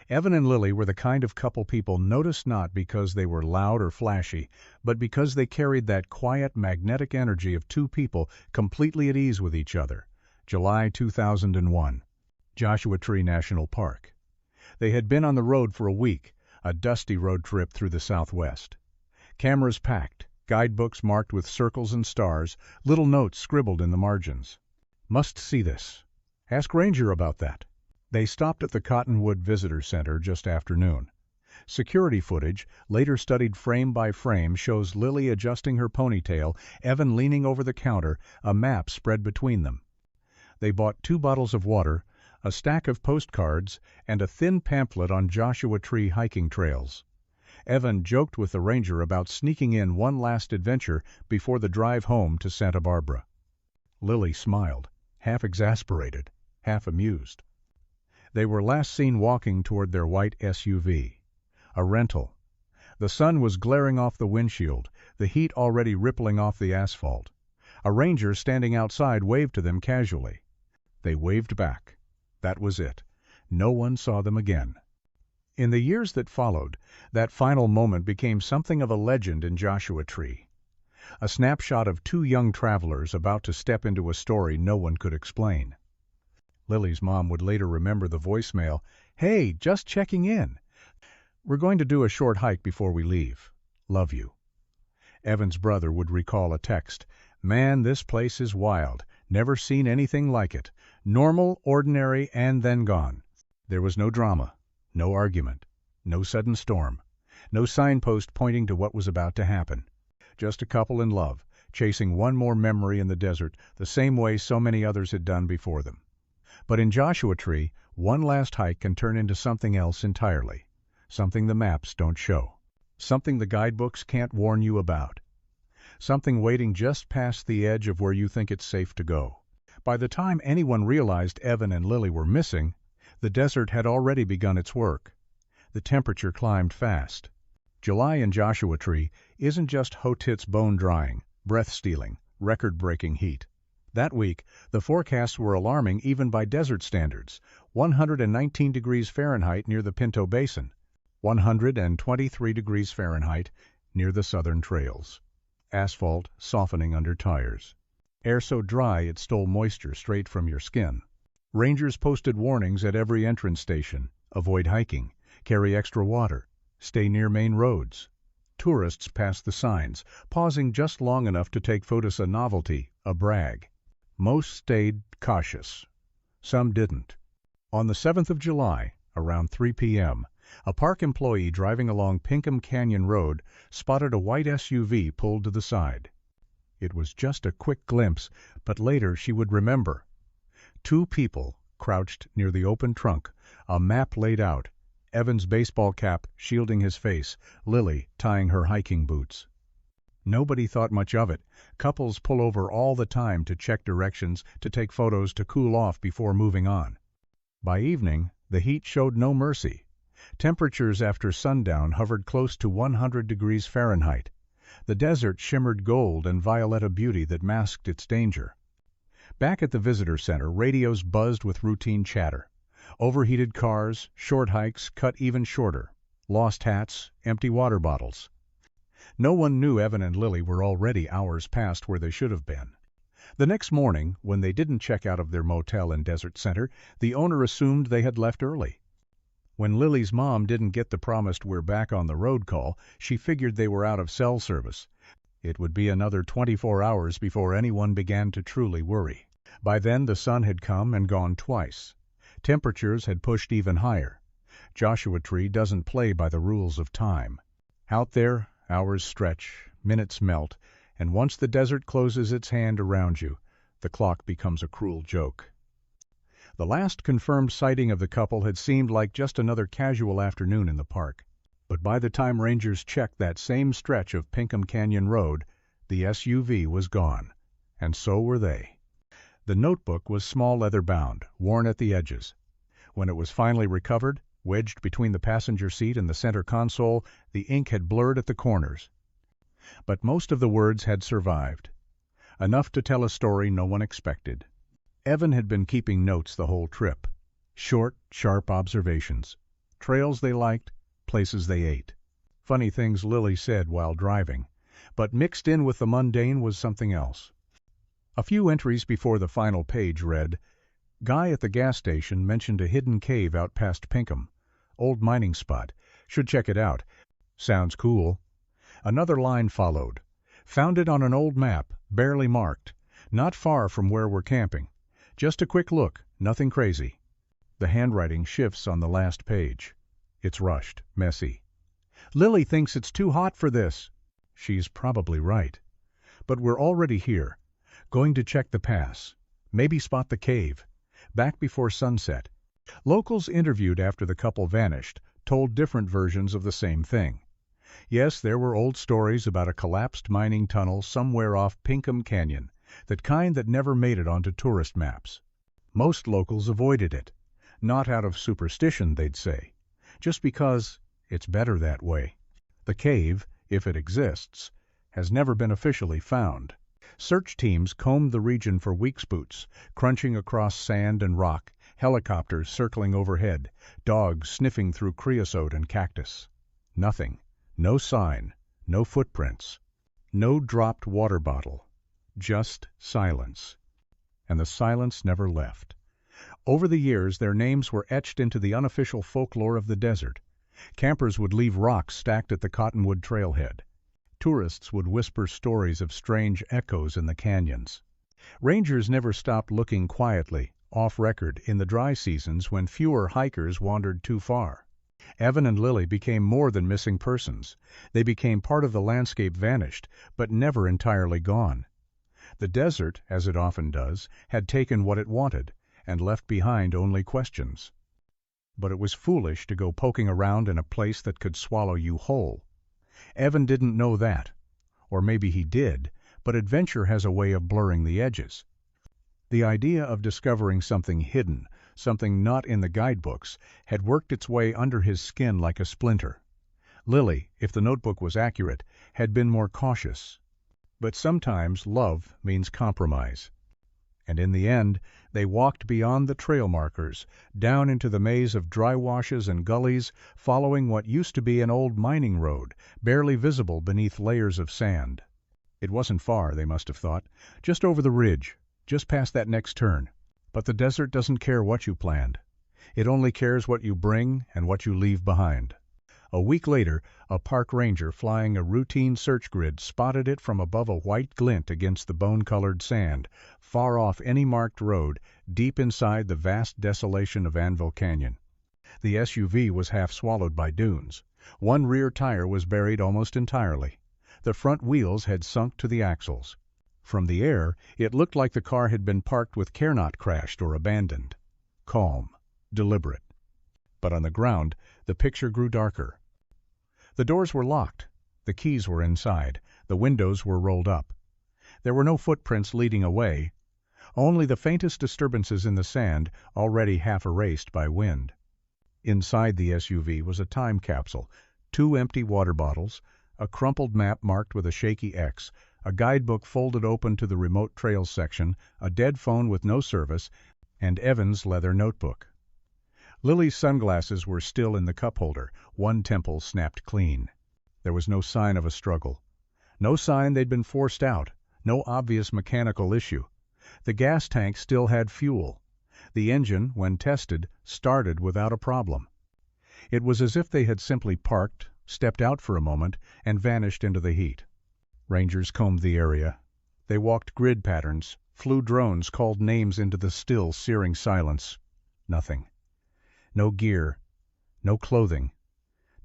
Evan and Lily were the kind of couple people noticed not because they were loud or flashy, but because they carried that quiet, magnetic energy of two people completely at ease with each other. July 2001. Joshua Tree National Park. They had been on the road for a week, a dusty road trip through the Southwest. Cameras packed, guidebooks marked with circles and stars, little notes scribbled in the margins. Must see this. Ask Ranger about that. They stopped at the Cottonwood Visitor Center just after noon. Security footage, later studied frame by frame, shows Lily adjusting her ponytail, Evan leaning over the counter, a map spread between them. They bought 2 bottles of water, a stack of postcards, and a thin pamphlet on Joshua Tree hiking trails. Evan joked with the ranger about sneaking in one last adventure before the drive home to Santa Barbara. Lily smiled, half exasperated, half amused. They were last seen walking toward their white SUV. A rental. The sun was glaring off the windshield, the heat already rippling off the asphalt. A ranger standing outside waved to them casually. They waved back. That was it. No one saw them again. In the years that followed, that final moment became something of a legend in Joshua Tree. A snapshot of 2 young travelers about to step into a story no one could explain. Lily's mom would later remember the voicemail, "Hey, just checking in. We're going to do a short hike before we leave. Love you." Evan's brother would recall a text, "Man, this place is wild. Never seen anything like it. Normal, ordinary, and then gone." There was no drama, no argument, no sudden storm, no signpost pointing to what was about to happen. Just a couple in love, chasing one more memory in the desert the same way so many others had done before them. But in Joshua Tree, one last hike can turn into something else entirely, something the maps don't show, something the guidebooks can't warn you about, something waiting just past the edge of where you think it's safe to go. By the time anyone realized Evan and Lily were missing, the desert had already begun its work. The temperature climbed fast. July in Joshua Tree isn't just hotits bone-drying, breath-stealing, record-breaking heat. That week, the forecasts were alarming even by desert standards. 119 degrees Fahrenheit near the Pinto Basin, 123 degrees Fahrenheit near the southern trails. Asphalt softening under tires. Air so dry it stole moisture straight from your skin. Rangers posted warnings at every entrance station. Avoid hiking. Carry extra water. Stay near main roads. Tourists passed the signs, pausing just long enough to take photos a novelty, a brag. Most stayed cautious. Some didn't. On the 7th of July, around 3 p.m., a park employee driving along Pinkham Canyon Road spotted a white SUV pulled to the side. It was just a quick glimpse, but later she would remember. 2 people crouched near the open trunk, a map laid out, Evan's baseball cap shielding his face, Lily tying her hiking boots. Nobody thought much of it. Couples pull over all the time to check directions, to take photos, to cool off before moving on. By evening, the heat showed no mercy. Temperatures after sundown hovered close to 100 degrees Fahrenheit. The desert shimmered gold and violeta beauty that masked its danger. Back at the visitor center, radios buzzed with routine chatter. Overheated cars, short hikes cut even shorter, lost hats, empty water bottles. No one knew Evan and Lily were already hours past where they should have been. The next morning, when they didn't check out of their motel in Desert Center, the owner assumed they had left early. When Lily's mom didn't get the promised "we're back on the road" call, she figured they were out of cell service. It would be another 24 hours before anyone began to truly worry. By then the sun had come and gone twice. Temperatures had pushed even higher. Joshua Tree doesn't play by the rules of time. Out there, hours stretch, minutes melt, and once the desert closes its hand around you, the clock becomes a cruel joke. The last confirmed sighting of the couple had seemed like just another casual afternoon in the park. But by the time rangers checked that same stretch of Pinkham Canyon Road, the SUV was gone, and so were they. The notebook was small leather bound, worn at the edges. When it was finally recovered, wedged between the passenger seat and the center console, the ink had blurred at the corners. But most of the words had survived. Enough to tell a story no one expected. Evan had been keeping notes the whole trip. Short, sharp observations. trails they liked, places they ate. Funny things Lily said while driving, but mixed in with the mundane was something else. A few entries before the final page read, "Guy at the gas station mentioned a hidden cave out past Pinkham. Old mining spot. Should check it out. Sounds cool." Another line followed. "Found it on an old map, barely marked. Not far from where we're camping. Just a quick look, nothing crazy." The handwriting shifts on the last page. It's rushed, messy. "Lily thinks it's too hot for this." She's probably right. But we're already here. Going to check the pass. Maybe spot the cave. Back before sunset. Locals interviewed after the couple vanished told different versions of the same thing. Yes, there were old stories about a collapsed mining tunnel somewhere off Pinkham Canyon, that kind that never made it onto tourist maps. Most locals avoided it. Not out of superstition, they'd say. Just because it's better that way. The cave, if it exists, has never been officially found. Search teams combed the region for weak spots, crunching across sand and rock, helicopters circling overhead, dogs sniffing through creosote and cactus. Nothing. No sign. No footprints. No dropped water bottle. Just silence. And the silence never left. Over the years, their names were etched into the unofficial folklore of the desert. Campers would leave rocks stacked at the Cottonwood trailhead. Tourists would whisper stories of strange echoes in the canyons. Rangers never stopped looking quietly, off record, in the dry seasons when fewer hikers wandered too far. Evan and Lily became more than missing persons. They became part of the landscape vanished, but never entirely gone. The desert, as it often does, had taken what it wanted, and left behind only questions. But it was foolish to go poking around in a place that could swallow you whole. Evan didn't know that. Or maybe he did, but adventure has a way of blurring the edges. The idea of discovering something hidden, something not in the guidebooks, had worked its way under his skin like a splinter. Lily, if the notebook was accurate, had been more cautious. But sometimes love means compromise. And in the end, they walked beyond the trail markers, down into the maze of dry washes and gullies, following what used to be an old mining road, barely visible beneath layers of sand. It wasn't far, they must have thought, just over the ridge, just past that next turn. But the desert doesn't care what you planned. It only cares what you bring and what you leave behind. A week later, a park ranger flying a routine search grid spotted it from above a white glint against the bone-colored sand, far off any marked road, deep inside the vast desolation of Anvil Canyon. The SUV was half swallowed by dunes. One rear tire was buried almost entirely. The front wheels had sunk to the axles. From the air, it looked like the car had been parked with care not crashed or abandoned. Calm, deliberate. But on the ground, the picture grew darker. The doors were locked. The keys were inside. The windows were rolled up. There were no footprints leading away, only the faintest disturbances in the sand, already half erased by wind. Inside the SUV was a time capsule, 2 empty water bottles, a crumpled map marked with a shaky X, a guidebook folded open to the remote trails section, a dead phone with no service, and Evan's leather notebook. Lily's sunglasses were still in the cup holder, one temple snapped clean. There was no sign of a struggle. No sign they'd been forced out, no obvious mechanical issue. The gas tank still had fuel. The engine, when tested, started without a problem. It was as if they had simply parked, stepped out for a moment, and vanished into the heat. Rangers combed the area. They walked grid patterns, flew drones, called names into the still, searing silence. Nothing. No gear, no clothing,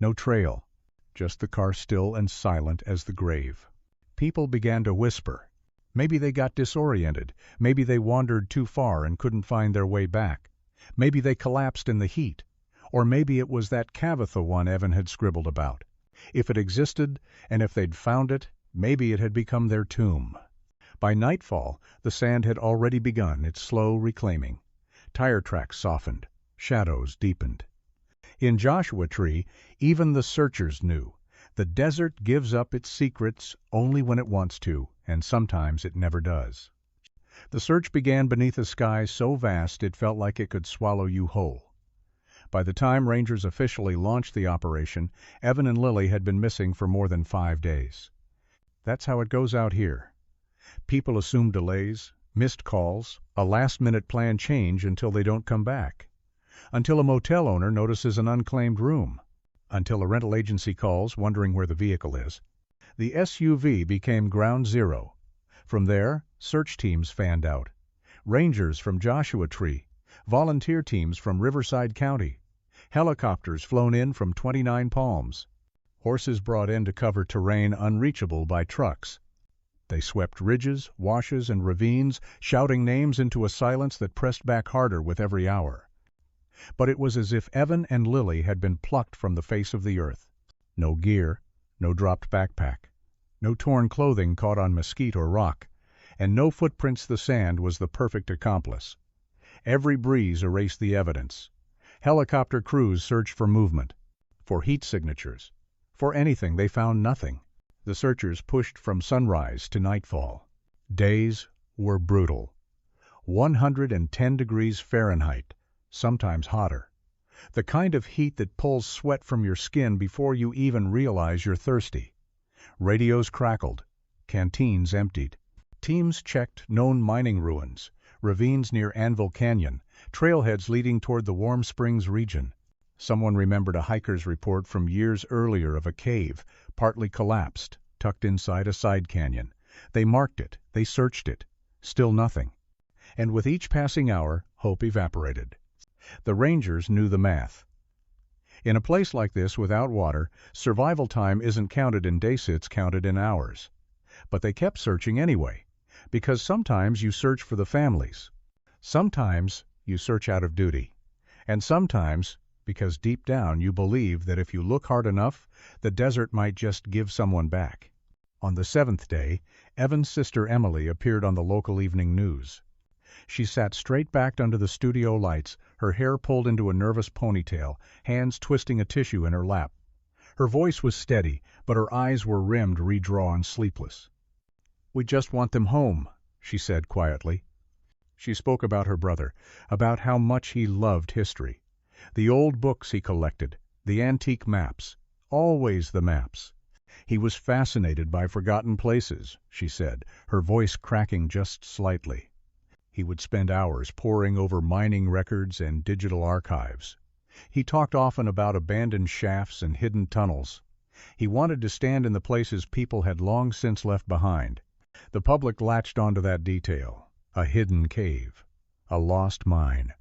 no trail, just the car still and silent as the grave. People began to whisper. Maybe they got disoriented. Maybe they wandered too far and couldn't find their way back. Maybe they collapsed in the heat. Or maybe it was that Cavitha one Evan had scribbled about. If it existed, and if they'd found it, maybe it had become their tomb. By nightfall, the sand had already begun its slow reclaiming. Tire tracks softened. Shadows deepened. In Joshua Tree, even the searchers knew. The desert gives up its secrets only when it wants to, and sometimes it never does. The search began beneath a sky so vast it felt like it could swallow you whole. By the time Rangers officially launched the operation, Evan and Lily had been missing for more than 5 days. That's how it goes out here. People assume delays, missed calls, a last-minute plan change until they don't come back. Until a motel owner notices an unclaimed room. Until a rental agency calls, wondering where the vehicle is. The SUV became ground zero. From there, search teams fanned out. Rangers from Joshua Tree, volunteer teams from Riverside County, helicopters flown in from 29 Palms, horses brought in to cover terrain unreachable by trucks. They swept ridges, washes, and ravines, shouting names into a silence that pressed back harder with every hour. But it was as if Evan and Lily had been plucked from the face of the earth. No gear, no dropped backpack, no torn clothing caught on mesquite or rock, and no footprints the sand was the perfect accomplice. Every breeze erased the evidence. Helicopter crews searched for movement, for heat signatures. For anything, they found nothing. The searchers pushed from sunrise to nightfall. Days were brutal. 110 degrees Fahrenheit, sometimes hotter. The kind of heat that pulls sweat from your skin before you even realize you're thirsty. Radios crackled. Canteens emptied. Teams checked known mining ruins, ravines near Anvil Canyon, trailheads leading toward the Warm Springs region. Someone remembered a hiker's report from years earlier of a cave, partly collapsed, tucked inside a side canyon. They marked it, they searched it. Still nothing. And with each passing hour, hope evaporated. The Rangers knew the math. In a place like this without water, survival time isn't counted in days, it's counted in hours. But they kept searching anyway, because sometimes you search for the families. Sometimes you search out of duty. And sometimes because deep down you believe that if you look hard enough, the desert might just give someone back. On the 7th day, Evan's sister Emily appeared on the local evening news. She sat straight-backed under the studio lights, her hair pulled into a nervous ponytail, hands twisting a tissue in her lap. Her voice was steady, but her eyes were rimmed, redrawn, sleepless. "We just want them home," she said quietly. She spoke about her brother, about how much he loved history. The old books he collected, the antique maps, always the maps. He was fascinated by forgotten places, she said, her voice cracking just slightly. He would spend hours poring over mining records and digital archives. He talked often about abandoned shafts and hidden tunnels. He wanted to stand in the places people had long since left behind. The public latched onto that detail. A hidden cave. A lost mine.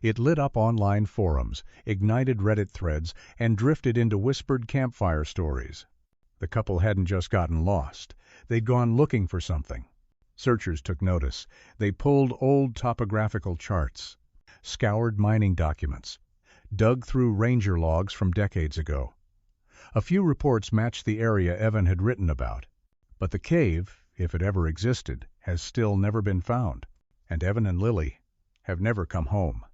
It lit up online forums, ignited Reddit threads, and drifted into whispered campfire stories. The couple hadn't just gotten lost. They'd gone looking for something. Searchers took notice. They pulled old topographical charts, scoured mining documents, dug through ranger logs from decades ago. A few reports matched the area Evan had written about. But the cave, if it ever existed, has still never been found. And Evan and Lily have never come home.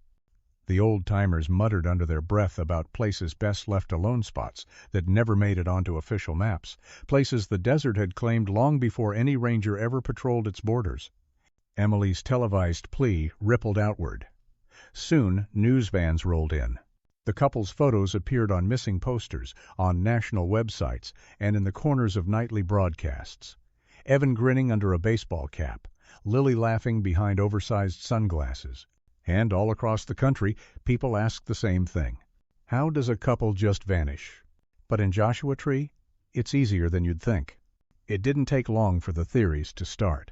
The old-timers muttered under their breath about places best left alone, spots that never made it onto official maps, places the desert had claimed long before any ranger ever patrolled its borders. Emily's televised plea rippled outward. Soon, news vans rolled in. The couple's photos appeared on missing posters, on national websites, and in the corners of nightly broadcasts. Evan grinning under a baseball cap, Lily laughing behind oversized sunglasses. And all across the country, people asked the same thing. How does a couple just vanish? But in Joshua Tree, it's easier than you'd think. It didn't take long for the theories to start.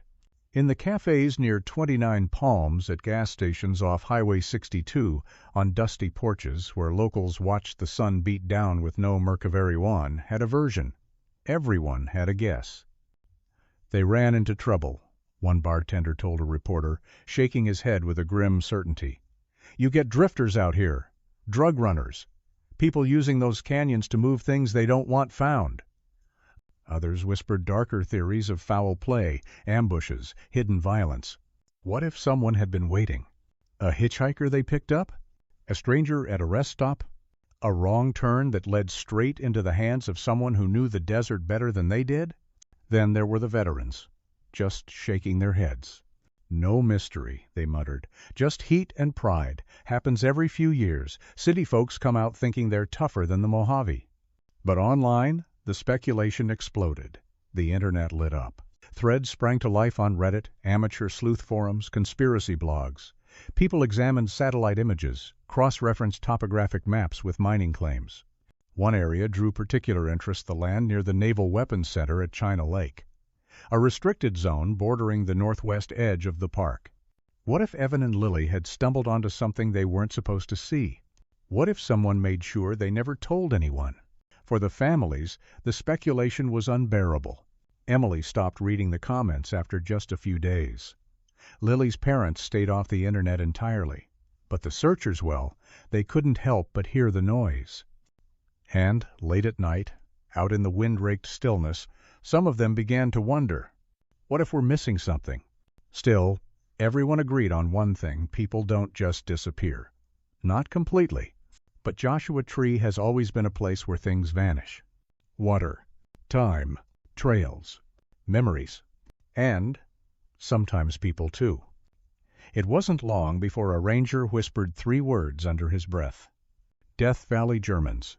In the cafes near 29 Palms, at gas stations off Highway 62, on dusty porches where locals watched the sun beat down with no Mercavery One, had a version. Everyone had a guess. They ran into trouble, one bartender told a reporter, shaking his head with a grim certainty. You get drifters out here, drug runners, people using those canyons to move things they don't want found. Others whispered darker theories of foul play, ambushes, hidden violence. What if someone had been waiting? A hitchhiker they picked up? A stranger at a rest stop? A wrong turn that led straight into the hands of someone who knew the desert better than they did? Then there were the veterans, just shaking their heads. No mystery, they muttered. Just heat and pride. Happens every few years. City folks come out thinking they're tougher than the Mojave. But online, the speculation exploded. The internet lit up. Threads sprang to life on Reddit, amateur sleuth forums, conspiracy blogs. People examined satellite images, cross-referenced topographic maps with mining claims. One area drew particular interest, the land near the Naval Weapons Center at China Lake, a restricted zone bordering the northwest edge of the park. What if Evan and Lily had stumbled onto something they weren't supposed to see? What if someone made sure they never told anyone? For the families, the speculation was unbearable. Emily stopped reading the comments after just a few days. Lily's parents stayed off the internet entirely. But the searchers, well, they couldn't help but hear the noise. And, late at night, out in the wind-raked stillness, some of them began to wonder, what if we're missing something? Still, everyone agreed on one thing: people don't just disappear. Not completely. But Joshua Tree has always been a place where things vanish. Water, time, trails, memories, and sometimes people too. It wasn't long before a ranger whispered 3 words under his breath: Death Valley Germans.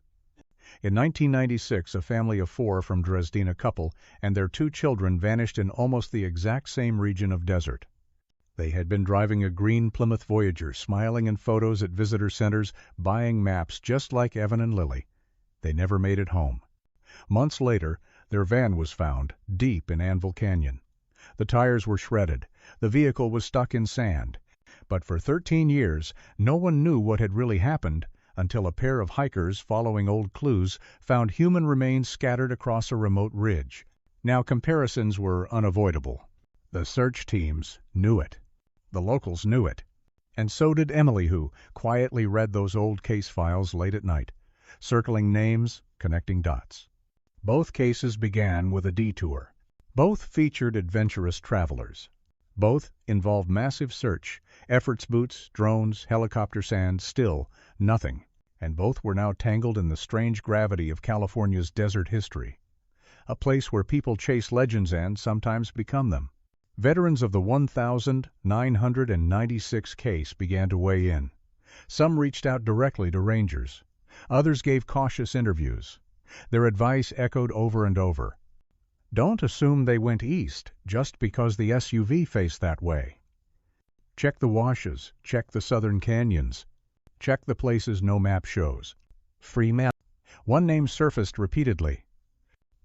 In 1996, a family of 4 from Dresden couple and their 2 children vanished in almost the exact same region of desert. They had been driving a green Plymouth Voyager, smiling in photos at visitor centers, buying maps just like Evan and Lily. They never made it home. Months later, their van was found, deep in Anvil Canyon. The tires were shredded. The vehicle was stuck in sand. But for 13 years, no one knew what had really happened until a pair of hikers, following old clues, found human remains scattered across a remote ridge. Now comparisons were unavoidable. The search teams knew it. The locals knew it. And so did Emily, who quietly read those old case files late at night, circling names, connecting dots. Both cases began with a detour. Both featured adventurous travelers. Both involved massive search, efforts boots, drones, helicopter sand, still nothing. And both were now tangled in the strange gravity of California's desert history. A place where people chase legends and sometimes become them. Veterans of the 1,996 case began to weigh in. Some reached out directly to rangers. Others gave cautious interviews. Their advice echoed over and over. Don't assume they went east just because the SUV faced that way. Check the washes, check the southern canyons, check the places no map shows. Free map. One name surfaced repeatedly.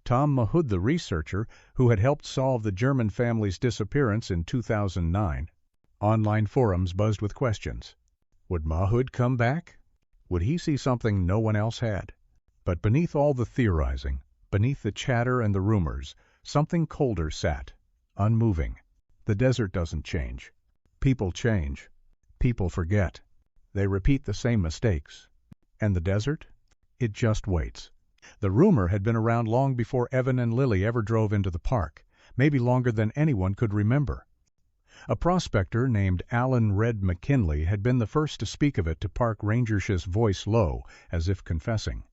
Tom Mahud, the researcher who had helped solve the German family's disappearance in 2009. Online forums buzzed with questions. Would Mahud come back? Would he see something no one else had? But beneath all the theorizing, beneath the chatter and the rumors, something colder sat, unmoving. The desert doesn't change. People change. People forget. They repeat the same mistakes. And the desert? It just waits. The rumor had been around long before Evan and Lily ever drove into the park, maybe longer than anyone could remember. A prospector named Alan Red McKinley had been the first to speak of it, to park rangers, his voice low, as if confessing.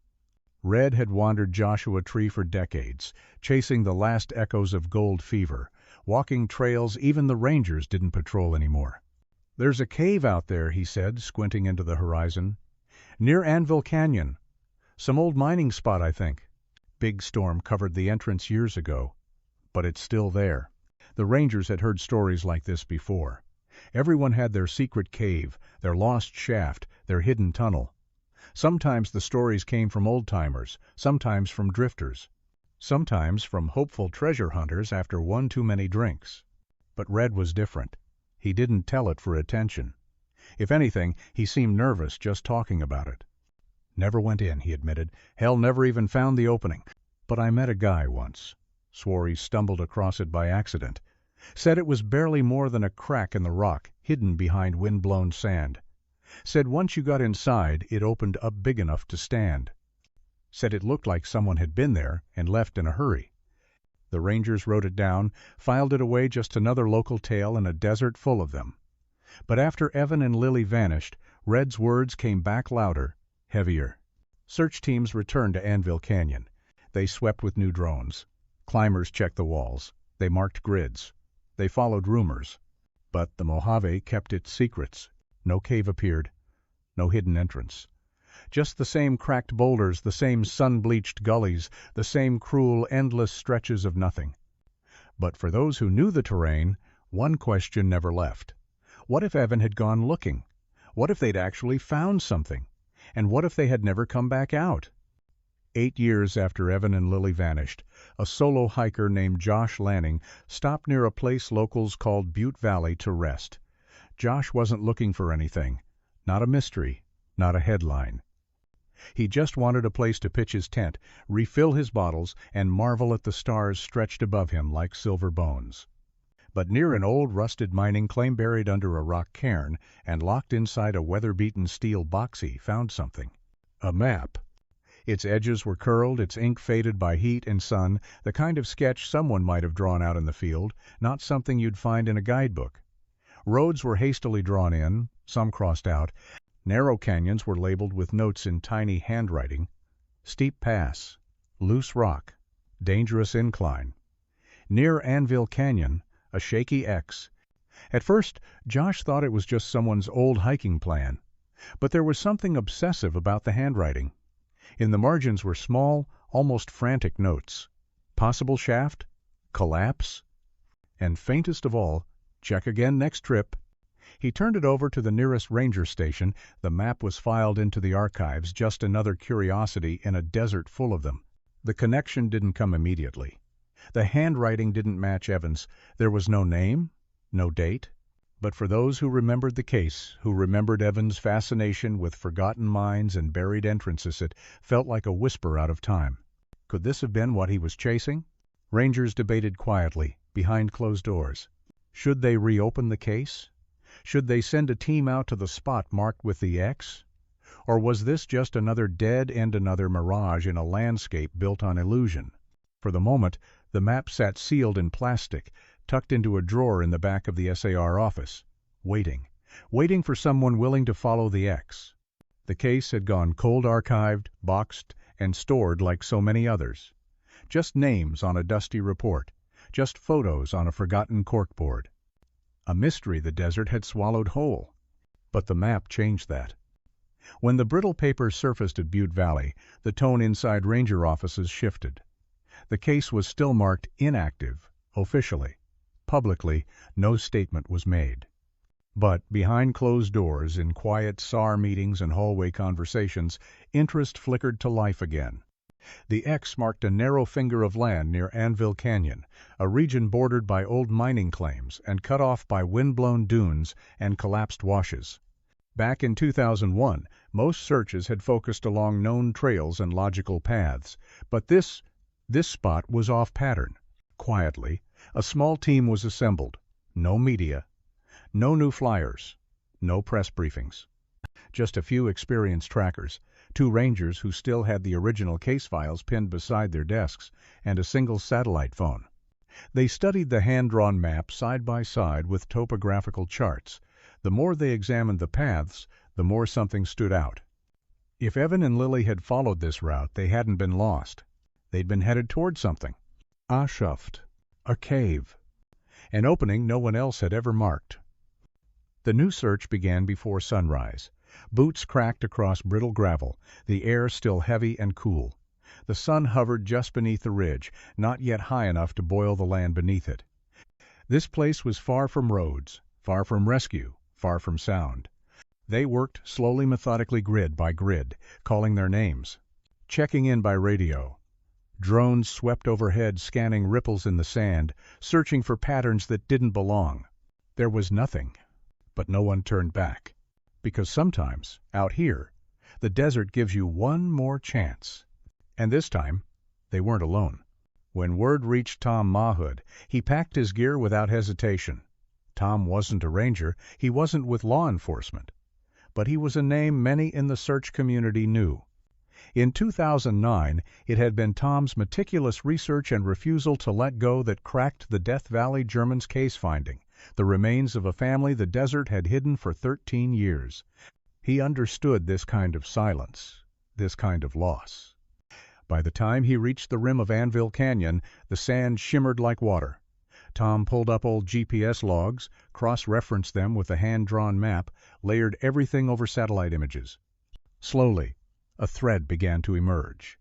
Red had wandered Joshua Tree for decades, chasing the last echoes of gold fever, walking trails even the rangers didn't patrol anymore. There's a cave out there, he said, squinting into the horizon. Near Anvil Canyon. Some old mining spot, I think. Big storm covered the entrance years ago. But it's still there. The rangers had heard stories like this before. Everyone had their secret cave, their lost shaft, their hidden tunnel. Sometimes the stories came from old-timers, sometimes from drifters, sometimes from hopeful treasure hunters after one too many drinks. But Red was different. He didn't tell it for attention. If anything, he seemed nervous just talking about it. Never went in, he admitted. Hell, never even found the opening. But I met a guy once. Swore he stumbled across it by accident. Said it was barely more than a crack in the rock, hidden behind wind-blown sand. Said once you got inside, it opened up big enough to stand. Said it looked like someone had been there and left in a hurry. The rangers wrote it down, filed it away, just another local tale in a desert full of them. But after Evan and Lily vanished, Red's words came back louder, heavier. Search teams returned to Anvil Canyon. They swept with new drones. Climbers checked the walls. They marked grids. They followed rumors. But the Mojave kept its secrets. No cave appeared, no hidden entrance. Just the same cracked boulders, the same sun-bleached gullies, the same cruel, endless stretches of nothing. But for those who knew the terrain, one question never left. What if Evan had gone looking? What if they'd actually found something? And what if they had never come back out? 8 years after Evan and Lily vanished, a solo hiker named Josh Lanning stopped near a place locals called Butte Valley to rest. Josh wasn't looking for anything. Not a mystery, not a headline. He just wanted a place to pitch his tent, refill his bottles, and marvel at the stars stretched above him like silver bones. But near an old rusted mining claim buried under a rock cairn and locked inside a weather-beaten steel box he found something. A map. Its edges were curled, its ink faded by heat and sun, the kind of sketch someone might have drawn out in the field, not something you'd find in a guidebook. Roads were hastily drawn in, some crossed out. Narrow canyons were labeled with notes in tiny handwriting. Steep pass, loose rock, dangerous incline. Near Anvil Canyon, a shaky X. At first, Josh thought it was just someone's old hiking plan. But there was something obsessive about the handwriting. In the margins were small, almost frantic notes. Possible shaft? Collapse? And faintest of all, check again next trip. He turned it over to the nearest ranger station. The map was filed into the archives, just another curiosity in a desert full of them. The connection didn't come immediately. The handwriting didn't match Evan's. There was no name, no date. But for those who remembered the case, who remembered Evan's fascination with forgotten mines and buried entrances, it felt like a whisper out of time. Could this have been what he was chasing? Rangers debated quietly, behind closed doors. Should they reopen the case? Should they send a team out to the spot marked with the X? Or was this just another dead and another mirage in a landscape built on illusion? For the moment, the map sat sealed in plastic, tucked into a drawer in the back of the SAR office, waiting for someone willing to follow the X. The case had gone cold archived, boxed, and stored like so many others. Just names on a dusty report, just photos on a forgotten corkboard. A mystery the desert had swallowed whole. But the map changed that. When the brittle paper surfaced at Butte Valley, the tone inside ranger offices shifted. The case was still marked inactive, officially. Publicly, no statement was made. But behind closed doors, in quiet SAR meetings and hallway conversations, interest flickered to life again. The X marked a narrow finger of land near Anvil Canyon, a region bordered by old mining claims and cut off by wind-blown dunes and collapsed washes. Back in 2001, most searches had focused along known trails and logical paths, but this spot was off pattern. Quietly, a small team was assembled. No media, no new flyers, no press briefings. Just a few experienced trackers, 2 rangers who still had the original case files pinned beside their desks, and a single satellite phone. They studied the hand-drawn map side by side with topographical charts. The more they examined the paths, the more something stood out. If Evan and Lily had followed this route, they hadn't been lost. They'd been headed toward something. A shaft, a cave, an opening no one else had ever marked. The new search began before sunrise. Boots cracked across brittle gravel, the air still heavy and cool. The sun hovered just beneath the ridge, not yet high enough to boil the land beneath it. This place was far from roads, far from rescue, far from sound. They worked slowly, methodically, grid by grid, calling their names, checking in by radio. Drones swept overhead, scanning ripples in the sand, searching for patterns that didn't belong. There was nothing, but no one turned back. Because sometimes, out here, the desert gives you one more chance. And this time, they weren't alone. When word reached Tom Mahood, he packed his gear without hesitation. Tom wasn't a ranger, he wasn't with law enforcement. But he was a name many in the search community knew. In 2009, it had been Tom's meticulous research and refusal to let go that cracked the Death Valley Germans' case finding, the remains of a family the desert had hidden for 13 years. He understood this kind of silence, this kind of loss. By the time he reached the rim of Anvil Canyon, the sand shimmered like water. Tom pulled up old GPS logs, cross-referenced them with a hand-drawn map, layered everything over satellite images. Slowly, a thread began to emerge.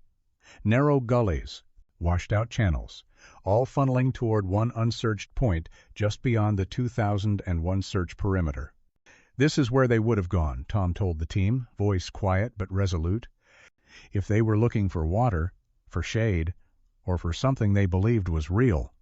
Narrow gullies, washed-out channels, all funneling toward one unsearched point just beyond the 2001 search perimeter. "This is where they would have gone," Tom told the team, voice quiet but resolute. "If they were looking for water, for shade, or for something they believed was real."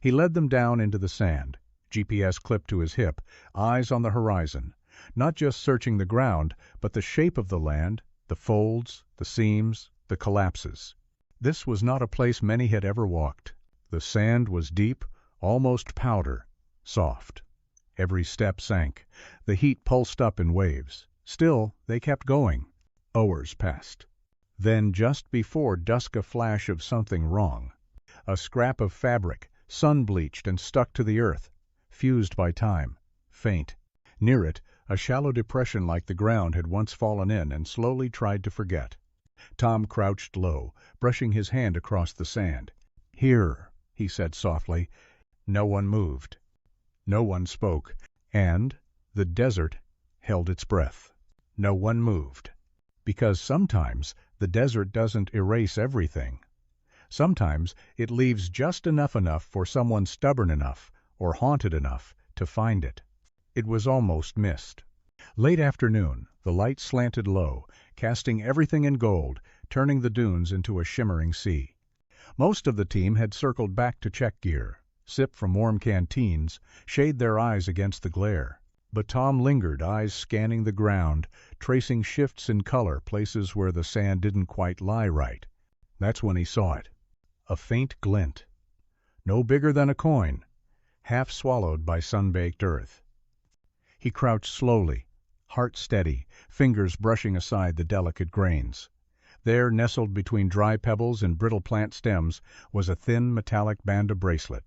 He led them down into the sand, GPS clipped to his hip, eyes on the horizon, not just searching the ground, but the shape of the land, the folds, the seams, the collapses. This was not a place many had ever walked. The sand was deep, almost powder, soft. Every step sank. The heat pulsed up in waves. Still, they kept going. Hours passed. Then, just before dusk, a flash of something wrong. A scrap of fabric, sun-bleached and stuck to the earth, fused by time, faint. Near it, a shallow depression like the ground had once fallen in and slowly tried to forget. Tom crouched low, brushing his hand across the sand. "Here," he said softly. No one moved. No one spoke, and the desert held its breath. No one moved. Because sometimes the desert doesn't erase everything. Sometimes it leaves just enough for someone stubborn enough or haunted enough to find it. It was almost mist. Late afternoon, the light slanted low, casting everything in gold, turning the dunes into a shimmering sea. Most of the team had circled back to check gear, sip from warm canteens, shade their eyes against the glare. But Tom lingered, eyes scanning the ground, tracing shifts in color, places where the sand didn't quite lie right. That's when he saw it. A faint glint. No bigger than a coin, half swallowed by sun-baked earth. He crouched slowly, heart steady, fingers brushing aside the delicate grains. There, nestled between dry pebbles and brittle plant stems, was a thin metallic band of bracelet.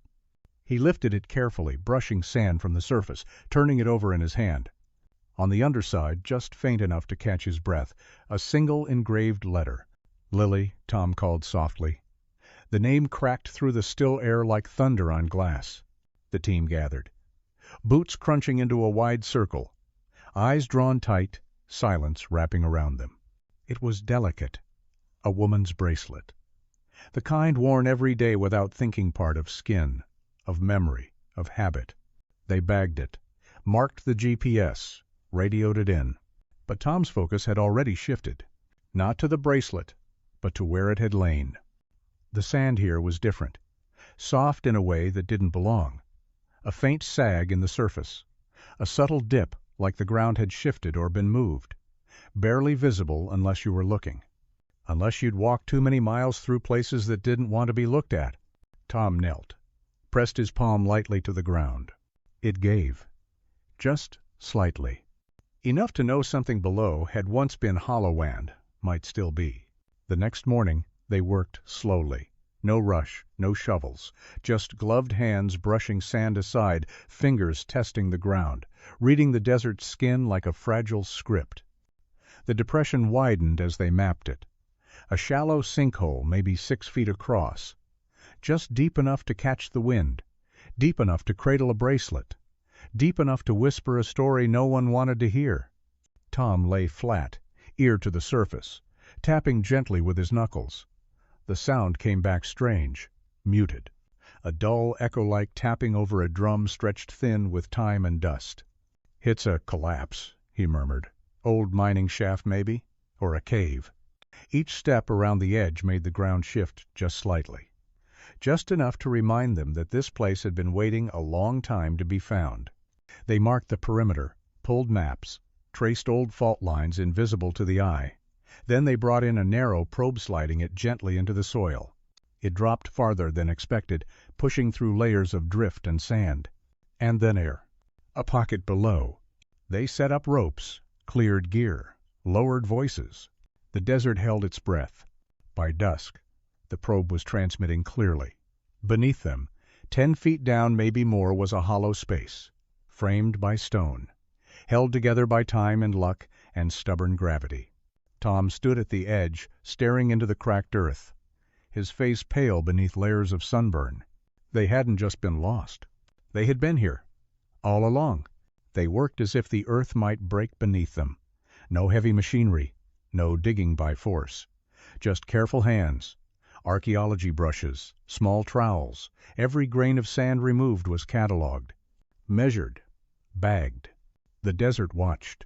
He lifted it carefully, brushing sand from the surface, turning it over in his hand. On the underside, just faint enough to catch his breath, a single engraved letter. "Lily," Tom called softly. The name cracked through the still air like thunder on glass. The team gathered. Boots crunching into a wide circle. Eyes drawn tight, silence wrapping around them. It was delicate. A woman's bracelet. The kind worn every day without thinking, part of skin, of memory, of habit. They bagged it, marked the GPS, radioed it in. But Tom's focus had already shifted. Not to the bracelet, but to where it had lain. The sand here was different. Soft in a way that didn't belong. A faint sag in the surface. A subtle dip, like the ground had shifted or been moved. Barely visible unless you were looking. Unless you'd walked too many miles through places that didn't want to be looked at. Tom knelt, pressed his palm lightly to the ground. It gave. Just slightly. Enough to know something below had once been hollowland, might still be. The next morning, they worked slowly. No rush, no shovels, just gloved hands brushing sand aside, fingers testing the ground, reading the desert's skin like a fragile script. The depression widened as they mapped it. A shallow sinkhole, maybe 6 feet across. Just deep enough to catch the wind, deep enough to cradle a bracelet, deep enough to whisper a story no one wanted to hear. Tom lay flat, ear to the surface, tapping gently with his knuckles. The sound came back strange, muted. A dull, echo-like tapping over a drum stretched thin with time and dust. "It's a collapse," he murmured. "Old mining shaft, maybe? Or a cave." Each step around the edge made the ground shift just slightly. Just enough to remind them that this place had been waiting a long time to be found. They marked the perimeter, pulled maps, traced old fault lines invisible to the eye. Then they brought in a narrow probe, sliding it gently into the soil. It dropped farther than expected, pushing through layers of drift and sand. And then air. A pocket below. They set up ropes, cleared gear, lowered voices. The desert held its breath. By dusk, the probe was transmitting clearly. Beneath them, 10 feet down, maybe more, was a hollow space, framed by stone, held together by time and luck and stubborn gravity. Tom stood at the edge, staring into the cracked earth, his face pale beneath layers of sunburn. They hadn't just been lost. They had been here, all along. They worked as if the earth might break beneath them. No heavy machinery, no digging by force. Just careful hands, archaeology brushes, small trowels. Every grain of sand removed was catalogued, measured, bagged. The desert watched.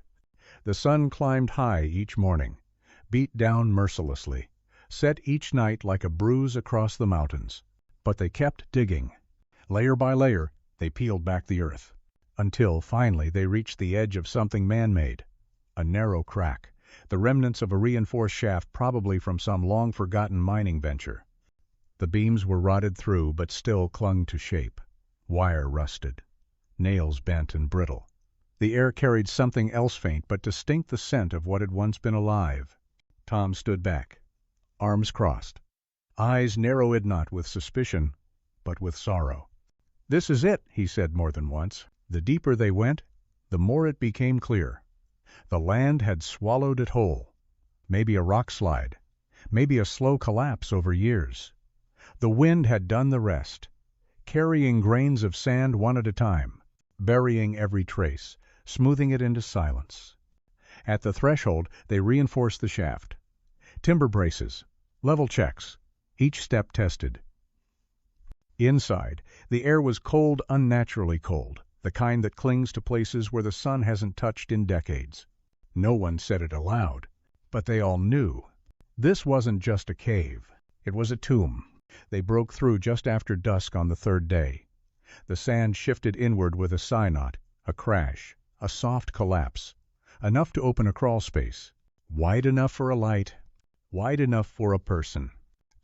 The sun climbed high each morning, beat down mercilessly, set each night like a bruise across the mountains. But they kept digging. Layer by layer, they peeled back the earth, until finally they reached the edge of something man-made. A narrow crack, the remnants of a reinforced shaft probably from some long-forgotten mining venture. The beams were rotted through but still clung to shape. Wire rusted, nails bent and brittle. The air carried something else faint but distinct, the scent of what had once been alive. Tom stood back, arms crossed, eyes narrowed not with suspicion, but with sorrow. "This is it," he said more than once. The deeper they went, the more it became clear. The land had swallowed it whole. Maybe a rock slide, maybe a slow collapse over years. The wind had done the rest, carrying grains of sand one at a time, burying every trace, smoothing it into silence. At the threshold, they reinforced the shaft. Timber braces, level checks, each step tested. Inside, the air was cold, unnaturally cold, the kind that clings to places where the sun hasn't touched in decades. No one said it aloud, but they all knew. This wasn't just a cave. It was a tomb. They broke through just after dusk on the third day. The sand shifted inward with a sigh knot, a crash, a soft collapse, enough to open a crawl space, wide enough for a light, wide enough for a person.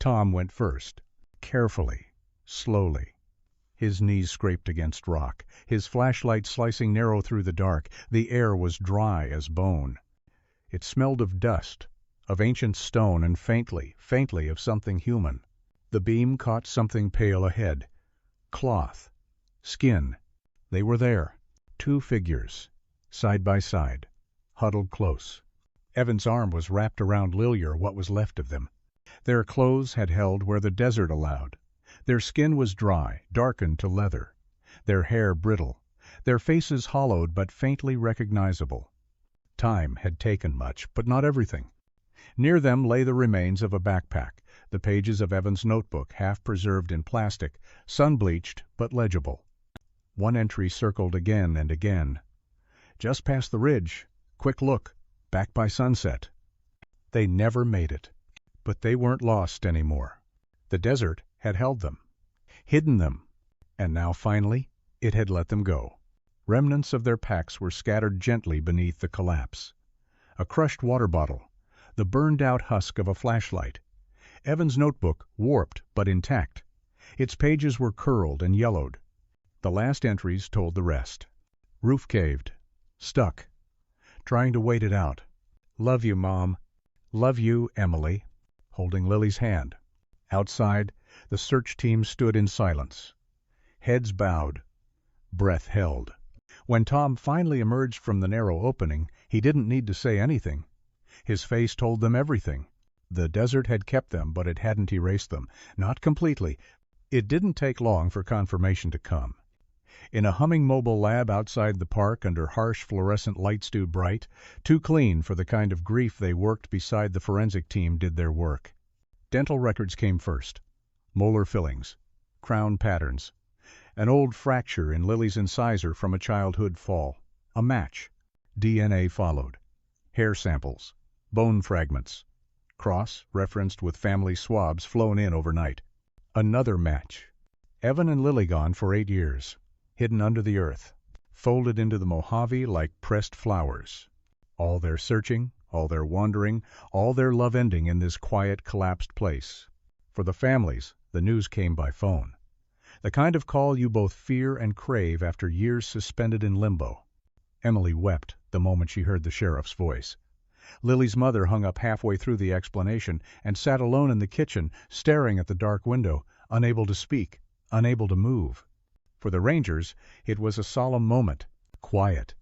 Tom went first, carefully, slowly. His knees scraped against rock, his flashlight slicing narrow through the dark. The air was dry as bone. It smelled of dust, of ancient stone, and faintly, faintly of something human. The beam caught something pale ahead. Cloth, skin. They were there. Two figures, side by side, huddled close. Evan's arm was wrapped around Lily, or what was left of them. Their clothes had held where the desert allowed. Their skin was dry, darkened to leather. Their hair brittle. Their faces hollowed but faintly recognizable. Time had taken much, but not everything. Near them lay the remains of a backpack, the pages of Evan's notebook, half preserved in plastic, sun-bleached but legible. One entry circled again and again. Just past the ridge, quick look, back by sunset. They never made it. But they weren't lost anymore. The desert had held them, hidden them, and now finally it had let them go. Remnants of their packs were scattered gently beneath the collapse. A crushed water bottle, the burned-out husk of a flashlight. Evan's notebook, warped but intact. Its pages were curled and yellowed. The last entries told the rest. Roof caved. Stuck. Trying to wait it out. "Love you, Mom. Love you, Emily," holding Lily's hand. Outside, the search team stood in silence. Heads bowed. Breath held. When Tom finally emerged from the narrow opening, he didn't need to say anything. His face told them everything. The desert had kept them, but it hadn't erased them. Not completely. It didn't take long for confirmation to come. In a humming mobile lab outside the park under harsh fluorescent lights too bright, too clean for the kind of grief they worked beside the forensic team did their work. Dental records came first. Molar fillings, crown patterns, an old fracture in Lily's incisor from a childhood fall, a match. DNA followed. Hair samples, bone fragments. Cross referenced with family swabs flown in overnight. Another match. Evan and Lily gone for 8 years. Hidden under the earth, folded into the Mojave like pressed flowers. All their searching, all their wandering, all their love ending in this quiet, collapsed place. For the families, the news came by phone. The kind of call you both fear and crave after years suspended in limbo. Emily wept the moment she heard the sheriff's voice. Lily's mother hung up halfway through the explanation and sat alone in the kitchen, staring at the dark window, unable to speak, unable to move. For the Rangers, it was a solemn moment, quiet,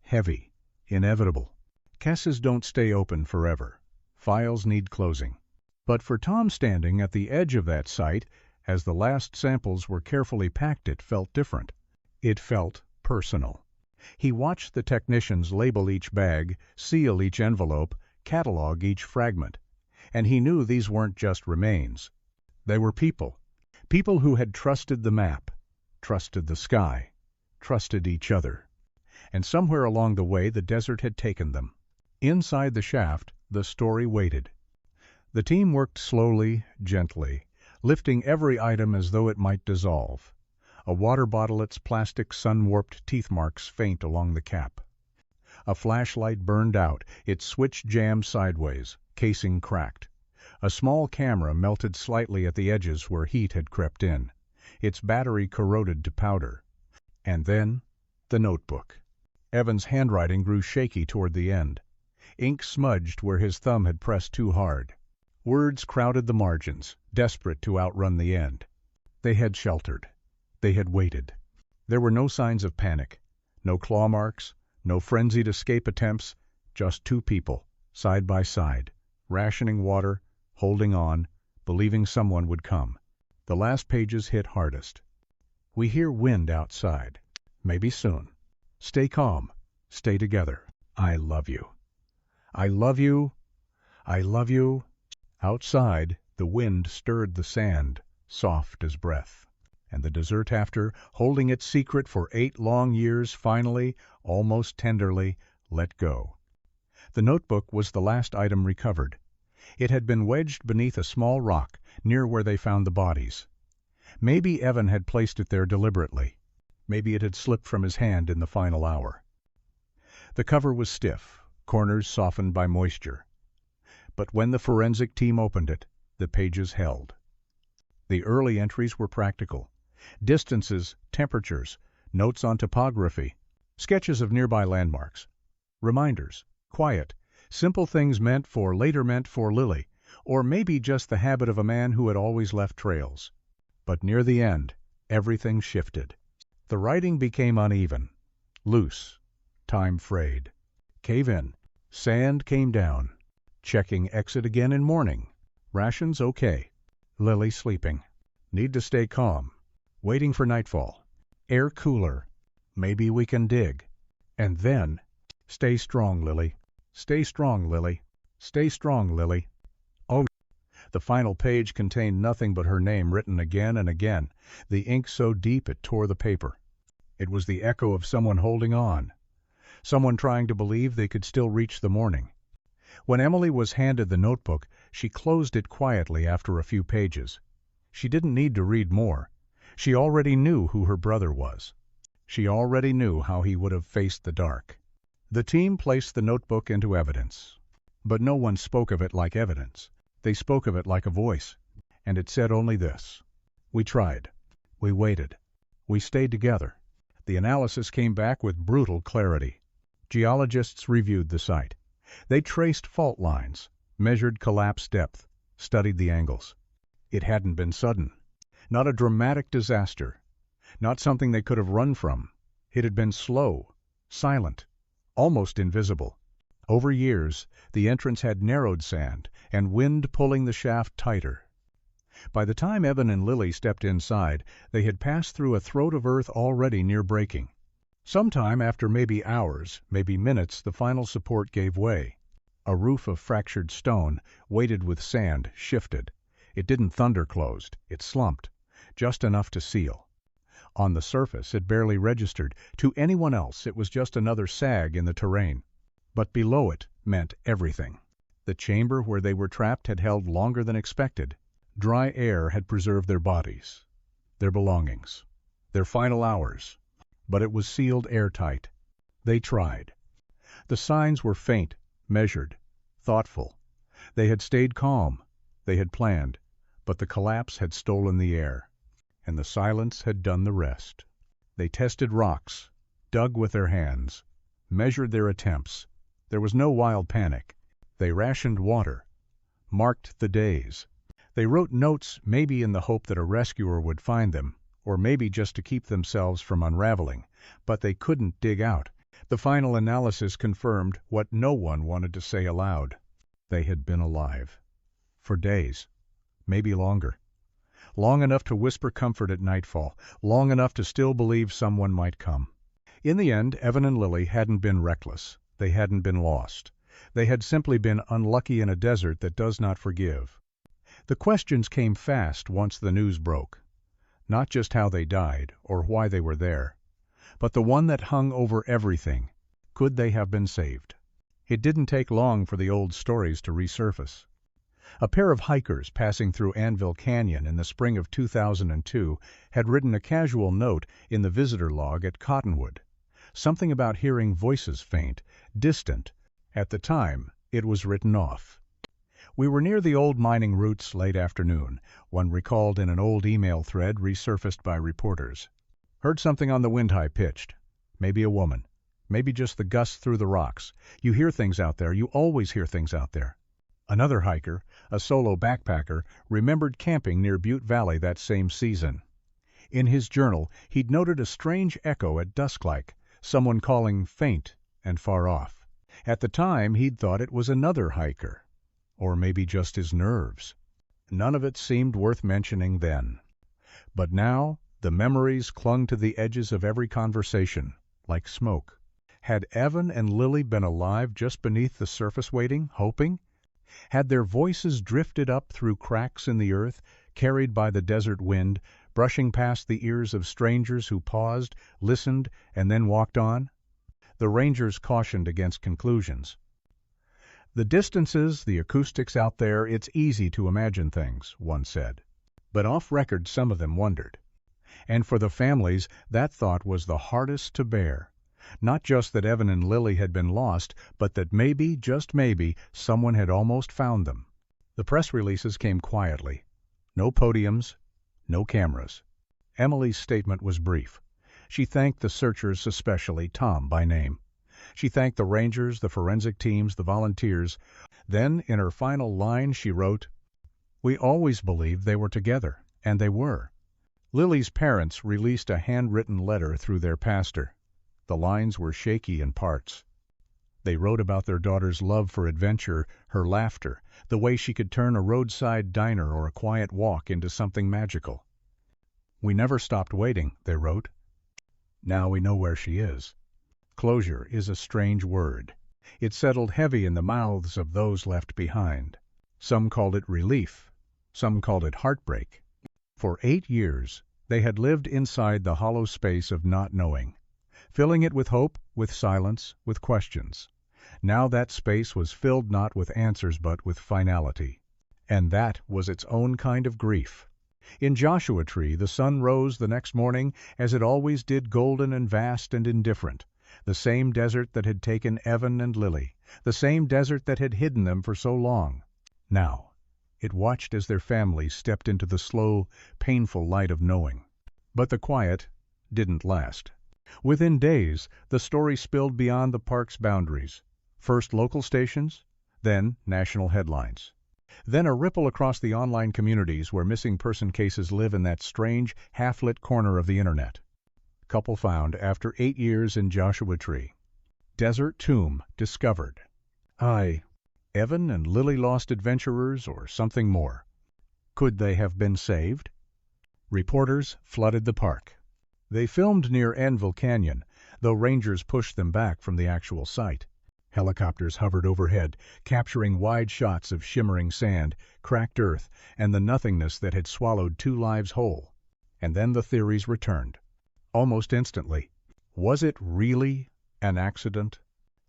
heavy, inevitable. Cases don't stay open forever. Files need closing. But for Tom standing at the edge of that site, As the last samples were carefully packed, it felt different. It felt personal. He watched the technicians label each bag, seal each envelope, catalog each fragment. And he knew these weren't just remains. They were people. People who had trusted the map, trusted the sky, trusted each other. And somewhere along the way the desert had taken them. Inside the shaft, the story waited. The team worked slowly, gently, lifting every item as though it might dissolve. A water bottle, its plastic sun-warped teeth marks faint along the cap. A flashlight burned out, its switch jammed sideways, casing cracked. A small camera melted slightly at the edges where heat had crept in. Its battery corroded to powder. And then, the notebook. Evan's handwriting grew shaky toward the end. Ink smudged where his thumb had pressed too hard. Words crowded the margins, desperate to outrun the end. They had sheltered. They had waited. There were no signs of panic, no claw marks, no frenzied escape attempts, just two people, side by side, rationing water, holding on, believing someone would come. The last pages hit hardest. We hear wind outside. Maybe soon. Stay calm. Stay together. I love you. I love you. I love you. Outside, the wind stirred the sand, soft as breath. And the desert after, holding its secret for 8 long years, finally, almost tenderly, let go. The notebook was the last item recovered. It had been wedged beneath a small rock, near where they found the bodies. Maybe Evan had placed it there deliberately. Maybe it had slipped from his hand in the final hour. The cover was stiff, corners softened by moisture. But when the forensic team opened it, the pages held. The early entries were practical. Distances, temperatures, notes on topography, sketches of nearby landmarks, reminders, quiet, simple things later meant for Lily, or maybe just the habit of a man who had always left trails. But near the end, everything shifted. The writing became uneven, loose, time frayed. Cave in. Sand came down. Checking exit again in morning. Rations okay. Lily sleeping. Need to stay calm. Waiting for nightfall. Air cooler. Maybe we can dig. And then, stay strong, Lily. Stay strong, Lily. Stay strong, Lily. Oh, the final page contained nothing but her name written again and again, the ink so deep it tore the paper. It was the echo of someone holding on, someone trying to believe they could still reach the morning. When Emily was handed the notebook, she closed it quietly after a few pages. She didn't need to read more. She already knew who her brother was. She already knew how he would have faced the dark. The team placed the notebook into evidence. But no one spoke of it like evidence. They spoke of it like a voice. And it said only this: we tried. We waited. We stayed together. The analysis came back with brutal clarity. Geologists reviewed the site. They traced fault lines, measured collapse depth, studied the angles. It hadn't been sudden. Not a dramatic disaster. Not something they could have run from. It had been slow, silent, almost invisible. Over years, the entrance had narrowed sand and wind pulling the shaft tighter. By the time Evan and Lily stepped inside, they had passed through a throat of earth already near breaking. Sometime after maybe hours, maybe minutes, the final support gave way. A roof of fractured stone, weighted with sand, shifted. It didn't thunder closed. It slumped, just enough to seal. On the surface, it barely registered. To anyone else, it was just another sag in the terrain. But below it meant everything. The chamber where they were trapped had held longer than expected. Dry air had preserved their bodies, their belongings, their final hours. But it was sealed airtight. They tried. The signs were faint, measured, thoughtful. They had stayed calm. They had planned. But the collapse had stolen the air. And the silence had done the rest. They tested rocks, dug with their hands, measured their attempts. There was no wild panic. They rationed water, marked the days. They wrote notes, maybe in the hope that a rescuer would find them, or maybe just to keep themselves from unraveling, but they couldn't dig out. The final analysis confirmed what no one wanted to say aloud. They had been alive. For days, maybe longer. long enough to whisper comfort at nightfall, long enough to still believe someone might come. In the end, Evan and Lily hadn't been reckless. They hadn't been lost. They had simply been unlucky in a desert that does not forgive. The questions came fast once the news broke. Not just how they died, or why they were there, but the one that hung over everything. Could they have been saved? It didn't take long for the old stories to resurface. A pair of hikers passing through Anvil Canyon in the spring of 2002 had written a casual note in the visitor log at Cottonwood. Something about hearing voices faint, distant. At the time, it was written off. We were near the old mining routes late afternoon, one recalled in an old email thread resurfaced by reporters. Heard something on the wind high pitched. Maybe a woman. Maybe just the gusts through the rocks. You hear things out there. You always hear things out there. Another hiker, a solo backpacker, remembered camping near Butte Valley that same season. In his journal, he'd noted a strange echo at dusk like, someone calling faint and far off. At the time, he'd thought it was another hiker. Or maybe just his nerves. None of it seemed worth mentioning then. But now, the memories clung to the edges of every conversation, like smoke. Had Evan and Lily been alive just beneath the surface waiting, hoping? Had their voices drifted up through cracks in the earth, carried by the desert wind, brushing past the ears of strangers who paused, listened, and then walked on? The rangers cautioned against conclusions. The distances, the acoustics out there, it's easy to imagine things, one said. But off record, some of them wondered. And for the families, that thought was the hardest to bear. Not just that Evan and Lily had been lost, but that maybe, just maybe, someone had almost found them. The press releases came quietly. No podiums, no cameras. Emily's statement was brief. She thanked the searchers, especially Tom by name. She thanked the rangers, the forensic teams, the volunteers. Then, in her final line, she wrote, "We always believed they were together, and they were." Lily's parents released a handwritten letter through their pastor. The lines were shaky in parts. They wrote about their daughter's love for adventure, her laughter, the way she could turn a roadside diner or a quiet walk into something magical. "We never stopped waiting," they wrote. "Now we know where she is." Closure is a strange word. It settled heavy in the mouths of those left behind. Some called it relief. Some called it heartbreak. For 8 years, they had lived inside the hollow space of not knowing, filling it with hope, with silence, with questions. Now that space was filled not with answers but with finality. And that was its own kind of grief. In Joshua Tree, the sun rose the next morning as it always did, golden and vast and indifferent. The same desert that had taken Evan and Lily, the same desert that had hidden them for so long. Now, it watched as their families stepped into the slow, painful light of knowing. But the quiet didn't last. Within days, the story spilled beyond the park's boundaries. First local stations, then national headlines. Then a ripple across the online communities where missing person cases live in that strange, half-lit corner of the internet. Couple found after 8 years in Joshua Tree. Desert tomb discovered. Evan and Lily lost adventurers or something more. Could they have been saved? Reporters flooded the park. They filmed near Anvil Canyon, though rangers pushed them back from the actual site. Helicopters hovered overhead, capturing wide shots of shimmering sand, cracked earth, and the nothingness that had swallowed 2 lives whole. And then the theories returned. Almost instantly. Was it really an accident?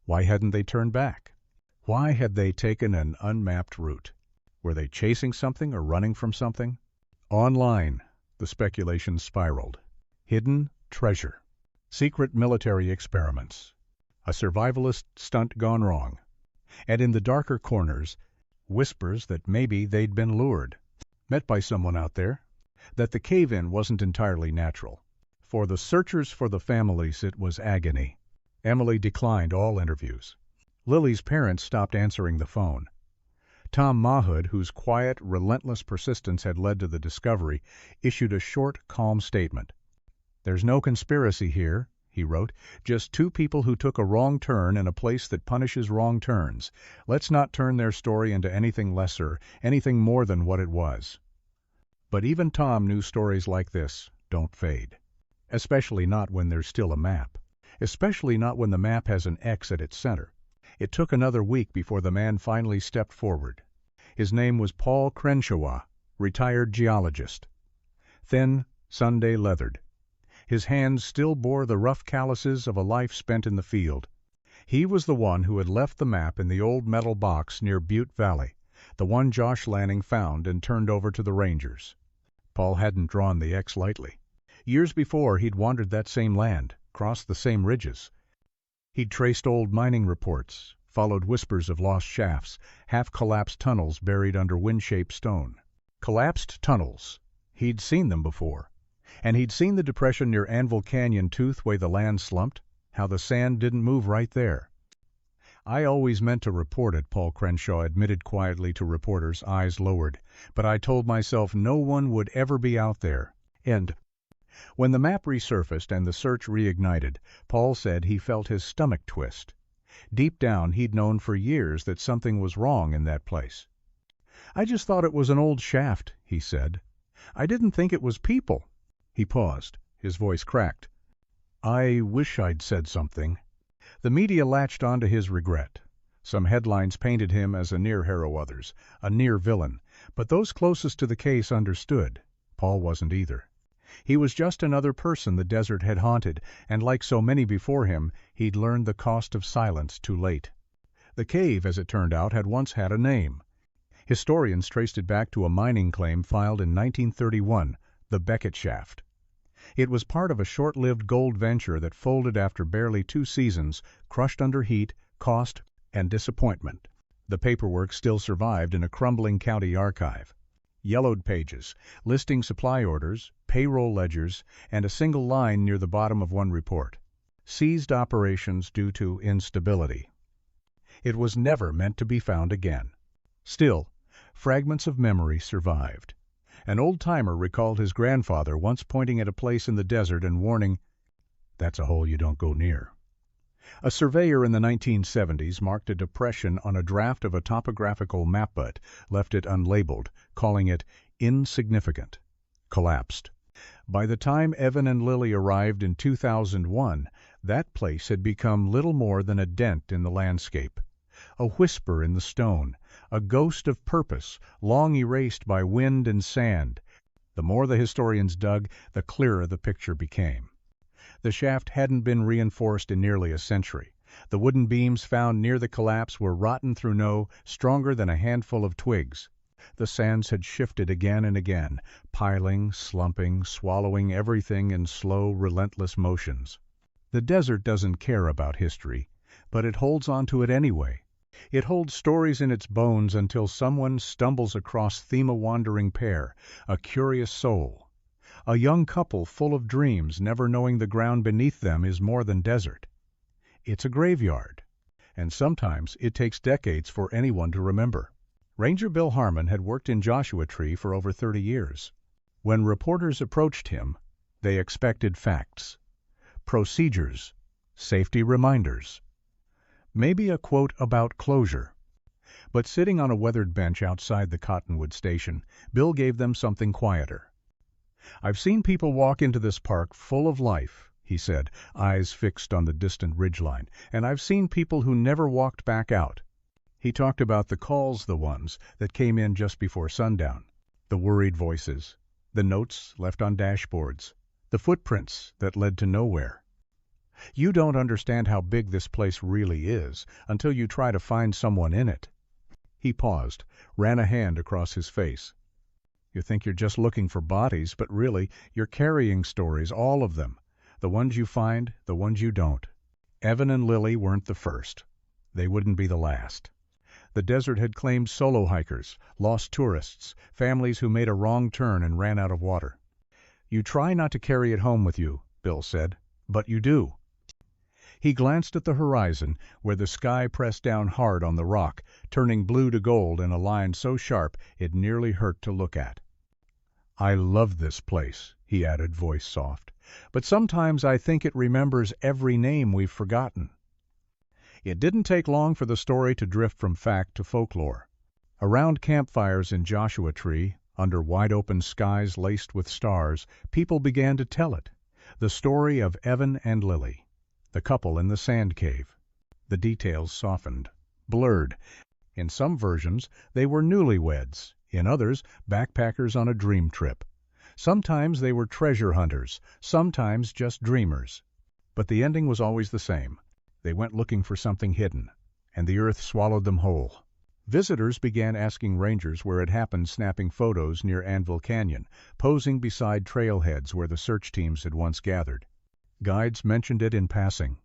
Why hadn't they turned back? Why had they taken an unmapped route? Were they chasing something or running from something? Online, the speculation spiraled. Hidden treasure. Secret military experiments. A survivalist stunt gone wrong. And in the darker corners, whispers that maybe they'd been lured. Met by someone out there. That the cave-in wasn't entirely natural. For the searchers, for the families, it was agony. Emily declined all interviews. Lily's parents stopped answering the phone. Tom Mahood, whose quiet, relentless persistence had led to the discovery, issued a short, calm statement. "There's no conspiracy here," he wrote, "just 2 people who took a wrong turn in a place that punishes wrong turns. Let's not turn their story into anything lesser, anything more than what it was." But even Tom knew stories like this don't fade. Especially not when there's still a map. Especially not when the map has an X at its center. It took another week before the man finally stepped forward. His name was Paul Crenshaw, retired geologist. Thin, Sunday leathered. His hands still bore the rough calluses of a life spent in the field. He was the one who had left the map in the old metal box near Butte Valley, the one Josh Lanning found and turned over to the Rangers. Paul hadn't drawn the X lightly. Years before, he'd wandered that same land, crossed the same ridges. He'd traced old mining reports, followed whispers of lost shafts, half-collapsed tunnels buried under wind-shaped stone. Collapsed tunnels. He'd seen them before. And he'd seen the depression near Anvil Canyon Tooth where the land slumped, how the sand didn't move right there. I always meant to report it, Paul Crenshaw admitted quietly to reporters, eyes lowered, but I told myself no one would ever be out there. And when the map resurfaced and the search reignited, Paul said he felt his stomach twist. Deep down, he'd known for years that something was wrong in that place. "I just thought it was an old shaft," he said. "I didn't think it was people." He paused. His voice cracked. "I wish I'd said something." The media latched on to his regret. Some headlines painted him as a near hero, others, a near villain. But those closest to the case understood. Paul wasn't either. He was just another person the desert had haunted, and like so many before him, he'd learned the cost of silence too late. The cave, as it turned out, had once had a name. Historians traced it back to a mining claim filed in 1931, the Beckett Shaft. It was part of a short-lived gold venture that folded after barely 2 seasons, crushed under heat, cost, and disappointment. The paperwork still survived in a crumbling county archive. Yellowed pages, listing supply orders, payroll ledgers, and a single line near the bottom of one report. Ceased operations due to instability. It was never meant to be found again. Still, fragments of memory survived. An old-timer recalled his grandfather once pointing at a place in the desert and warning, "That's a hole you don't go near." A surveyor in the 1970s marked a depression on a draft of a topographical map but left it unlabeled, calling it insignificant. Collapsed. By the time Evan and Lily arrived in 2001, that place had become little more than a dent in the landscape. A whisper in the stone, a ghost of purpose, long erased by wind and sand. The more the historians dug, the clearer the picture became. The shaft hadn't been reinforced in nearly a century. The wooden beams found near the collapse were rotten through stronger than a handful of twigs. The sands had shifted again and again, piling, slumping, swallowing everything in slow, relentless motions. The desert doesn't care about history, but it holds on to it anyway. It holds stories in its bones until someone stumbles across a wandering pair, a curious soul. A young couple full of dreams, never knowing the ground beneath them is more than desert. It's a graveyard, and sometimes it takes decades for anyone to remember. Ranger Bill Harmon had worked in Joshua Tree for over 30 years. When reporters approached him, they expected facts, procedures, safety reminders, maybe a quote about closure. But sitting on a weathered bench outside the Cottonwood station, Bill gave them something quieter. "I've seen people walk into this park full of life," he said, eyes fixed on the distant ridgeline, "and I've seen people who never walked back out." He talked about the calls, the ones that came in just before sundown, the worried voices, the notes left on dashboards, the footprints that led to nowhere. You don't understand how big this place really is until you try to find someone in it. He paused, ran a hand across his face. You think you're just looking for bodies, but really, you're carrying stories, all of them. The ones you find, the ones you don't. Evan and Lily weren't the first. They wouldn't be the last. The desert had claimed solo hikers, lost tourists, families who made a wrong turn and ran out of water. You try not to carry it home with you, Bill said, but you do. He glanced at the horizon, where the sky pressed down hard on the rock, turning blue to gold in a line so sharp it nearly hurt to look at. "I love this place," he added, voice soft, "but sometimes I think it remembers every name we've forgotten." It didn't take long for the story to drift from fact to folklore. Around campfires in Joshua Tree, Under wide-open skies laced with stars, people began to tell it. The story of Evan and Lily, the couple in the sand cave. The details softened, blurred. In some versions, they were newlyweds. In others, backpackers on a dream trip. Sometimes they were treasure hunters, sometimes just dreamers. But the ending was always the same. They went looking for something hidden, and the earth swallowed them whole. Visitors began asking rangers where it happened, snapping photos near Anvil Canyon, posing beside trailheads where the search teams had once gathered. Guides mentioned it in passing,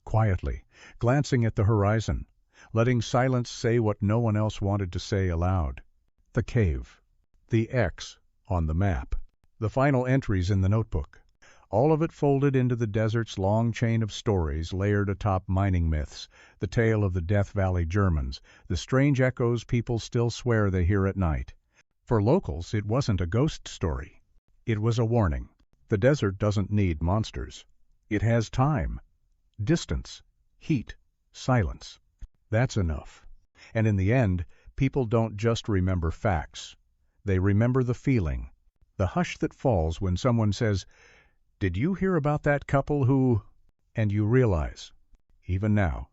quietly, glancing at the horizon, letting silence say what no one else wanted to say aloud. The cave. The X on the map. The final entries in the notebook. All of it folded into the desert's long chain of stories layered atop mining myths, the tale of the Death Valley Germans, the strange echoes people still swear they hear at night. For locals, it wasn't a ghost story. It was a warning. The desert doesn't need monsters. It has time, distance, heat, silence. That's enough. And in the end, people don't just remember facts. They remember the feeling, the hush that falls when someone says, "Did you hear about that couple who—" And you realize, even now,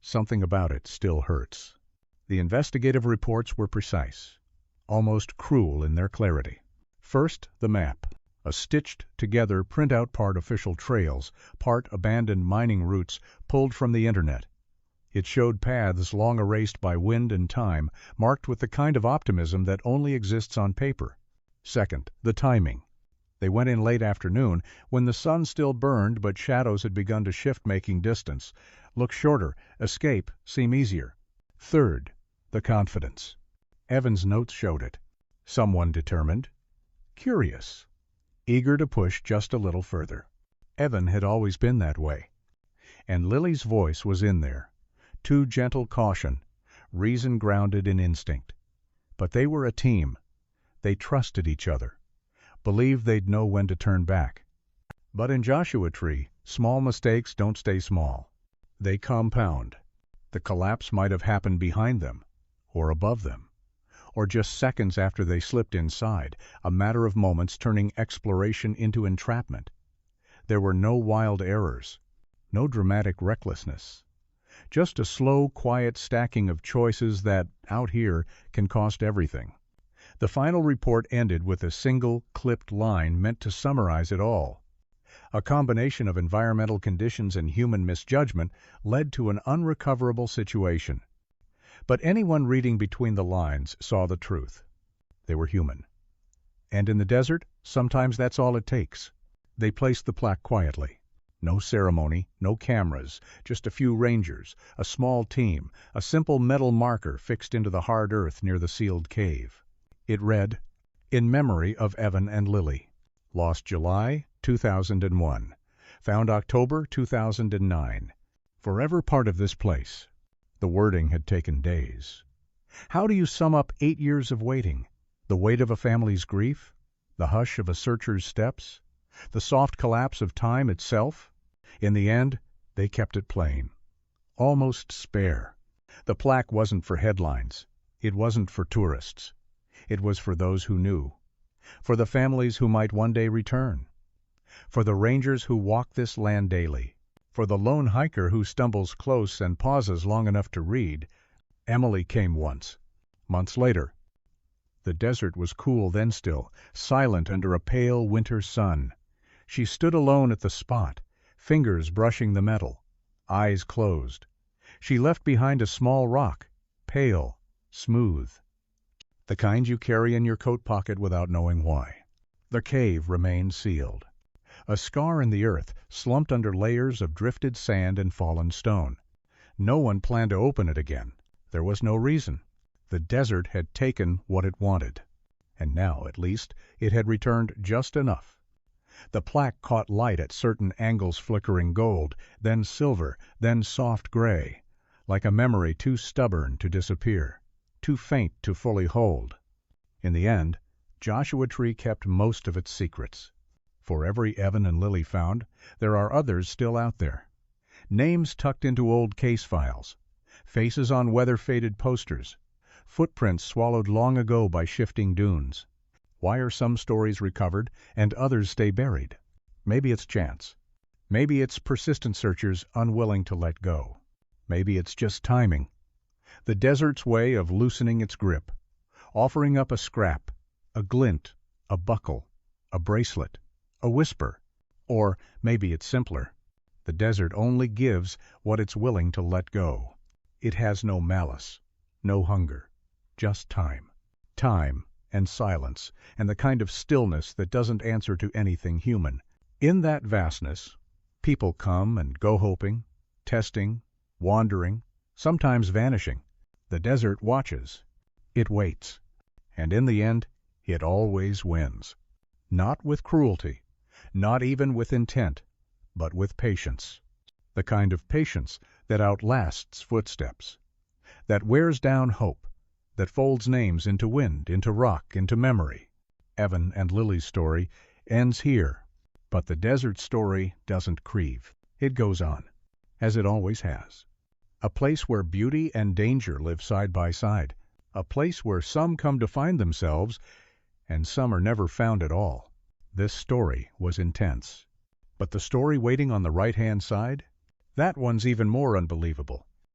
something about it still hurts. The investigative reports were precise, almost cruel in their clarity. First, the map, a stitched-together printout, part official trails, part abandoned mining routes pulled from the internet. It showed paths long erased by wind and time, marked with the kind of optimism that only exists on paper. Second, the timing. They went in late afternoon, when the sun still burned but shadows had begun to shift, making distance look shorter, escape seem easier. Third, the confidence. Evan's notes showed it. Someone determined, curious, eager to push just a little further. Evan had always been that way. And Lily's voice was in there. Too gentle caution, reason grounded in instinct. But they were a team. They trusted each other, believed they'd know when to turn back. But in Joshua Tree, small mistakes don't stay small. They compound. The collapse might have happened behind them, or above them, or just seconds after they slipped inside, a matter of moments turning exploration into entrapment. There were no wild errors, no dramatic recklessness. Just a slow, quiet stacking of choices that, out here, can cost everything. The final report ended with a single, clipped line meant to summarize it all. A combination of environmental conditions and human misjudgment led to an unrecoverable situation. But anyone reading between the lines saw the truth. They were human. And in the desert, sometimes that's all it takes. They placed the plaque quietly. No ceremony, no cameras, just a few rangers, a small team, a simple metal marker fixed into the hard earth near the sealed cave. It read, "In memory of Evan and Lily. Lost July 2001. Found October 2009. Forever part of this place." The wording had taken days. How do you sum up 8 years of waiting? The weight of a family's grief? The hush of a searcher's steps? The soft collapse of time itself? In the end, they kept it plain. Almost spare. The plaque wasn't for headlines. It wasn't for tourists. It was for those who knew. For the families who might one day return. For the rangers who walk this land daily. For the lone hiker who stumbles close and pauses long enough to read. Emily came once. Months later. The desert was cool then still, silent under a pale winter sun. She stood alone at the spot, fingers brushing the metal, eyes closed. She left behind a small rock, pale, smooth. The kind you carry in your coat pocket without knowing why. The cave remained sealed. A scar in the earth, slumped under layers of drifted sand and fallen stone. No one planned to open it again. There was no reason. The desert had taken what it wanted. And now, at least, it had returned just enough. The plaque caught light at certain angles, flickering gold, then silver, then soft gray, like a memory too stubborn to disappear, too faint to fully hold. In the end, Joshua Tree kept most of its secrets. For every Evan and Lily found, there are others still out there. Names tucked into old case files, faces on weather-faded posters, footprints swallowed long ago by shifting dunes. Why are some stories recovered and others stay buried? Maybe it's chance. Maybe it's persistent searchers unwilling to let go. Maybe it's just timing. The desert's way of loosening its grip, offering up a scrap, a glint, a buckle, a bracelet, a whisper. Or maybe it's simpler. The desert only gives what it's willing to let go. It has no malice, no hunger, just time. Time and silence, and the kind of stillness that doesn't answer to anything human. In that vastness, people come and go hoping, testing, wandering, sometimes vanishing. The desert watches. It waits. And in the end, it always wins. Not with cruelty, not even with intent, but with patience. The kind of patience that outlasts footsteps, that wears down hope, that folds names into wind, into rock, into memory. Evan and Lily's story ends here, but the desert story doesn't grieve. It goes on, as it always has. A place where beauty and danger live side by side. A place where some come to find themselves, and some are never found at all. This story was intense. But the story waiting on the right-hand side? That one's even more unbelievable.